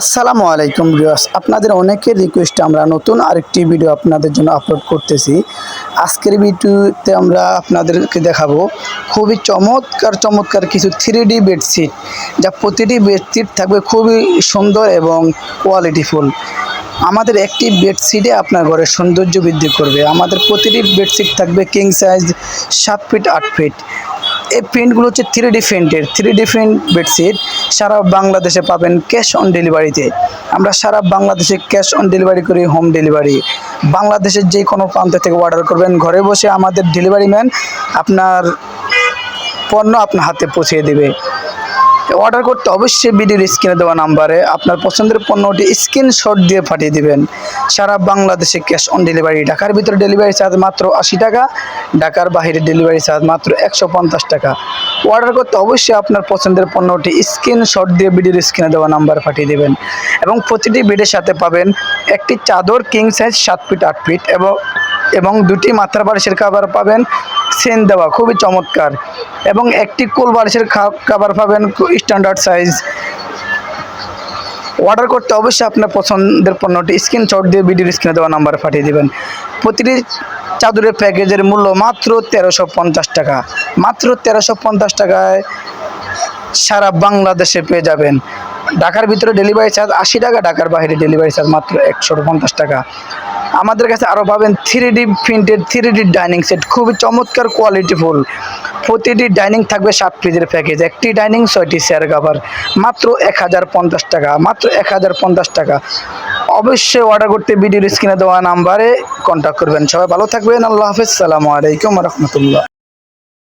আসসালামু আলাইকুম ভিউয়ার্স, আপনাদের অনেকের রিকোয়েস্টে আমরা নতুন আরেকটি ভিডিও আপনাদের জন্য আপলোড করতেছি। আজকের ভিডিওতে আমরা আপনাদেরকে দেখাবো খুবই চমৎকার কিছু 3D বেডশিট, যা প্রতিটি বেডশিট থাকবে খুবই সুন্দর এবং কোয়ালিটিফুল। আমাদের একটি বেডশিটে আপনার ঘরের সৌন্দর্য বৃদ্ধি করবে। আমাদের প্রতিটি বেডশিট থাকবে কিং সাইজ 7 ফিট 8 ফিট। এই প্রিন্টগুলো হচ্ছে 3D প্রিন্টের 3D প্রিন্ট বেডশিট। সারা বাংলাদেশে পাবেন ক্যাশ অন ডেলিভারিতে। আমরা সারা বাংলাদেশে ক্যাশ অন ডেলিভারি করি, হোম ডেলিভারি। বাংলাদেশের যে কোনো প্রান্ত থেকে অর্ডার করবেন, ঘরে বসে আমাদের ডেলিভারি ম্যান আপনার পণ্য আপনার হাতে পৌঁছে দেবে। অর্ডার করতে অবশ্যই ভিডিওর স্ক্রিনে দেওয়া নাম্বারে আপনার পছন্দের পণ্যটি স্ক্রিনশট দিয়ে পাঠিয়ে দিবেন। সারা বাংলাদেশে ক্যাশ অন ডেলিভারি। ঢাকার ভিতরে ডেলিভারি চার্জ মাত্র 80 টাকা, ঢাকার বাইরে ডেলিভারি চার্জ মাত্র 150 টাকা। অর্ডার করতে অবশ্যই আপনার পছন্দের পণ্যটি স্ক্রিনশট দিয়ে ভিডিওর স্ক্রিনে দেওয়া নাম্বারে পাঠিয়ে দেবেন। এবং প্রতিটি বেডের সাথে পাবেন একটি চাদর কিং সাইজ 7 ফিট 8 ফিট এবং দুটি মাথার বালিশের কভার পাবেন সেন দেওয়া, খুবই চমৎকার। এবং একটি কোল বালিশের কভার পাবেন স্ট্যান্ডার্ড সাইজ। অর্ডার করতে অবশ্যই আপনার পছন্দের পণ্যটি স্ক্রিনশট দিয়ে ভিডিওর স্ক্রিনে দেওয়া নাম্বারে পাঠিয়ে দেবেন। প্রতিটি চাদরের প্যাকেজের মূল্য মাত্র 1350 টাকা। মাত্র 1350 টাকায় সারা বাংলাদেশে পেয়ে যাবেন। ঢাকার ভিতরে ডেলিভারি চার্জ 80 টাকা, ঢাকার বাইরে ডেলিভারি চার্জ মাত্র 150 টাকা। আমাদের কাছে আরও পাবেন 3D printed 3D dining set, খুবই চমৎকার কোয়ালিটিফুল। প্রতিটি ডাইনিং থাকবে 7 পিসের প্যাকেজ, একটি ডাইনিং 6টি চেয়ার কভার, মাত্র 1050 টাকা। মাত্র 1050 টাকা। অবশ্যই অর্ডার করতে ভিডিওর স্ক্রিনে দেওয়া নাম্বারে কন্ট্যাক্ট করবেন। সবাই ভালো থাকবেন। আল্লাহ হাফেজ। আসসালামু আলাইকুম ওয়া রাহমাতুল্লাহ।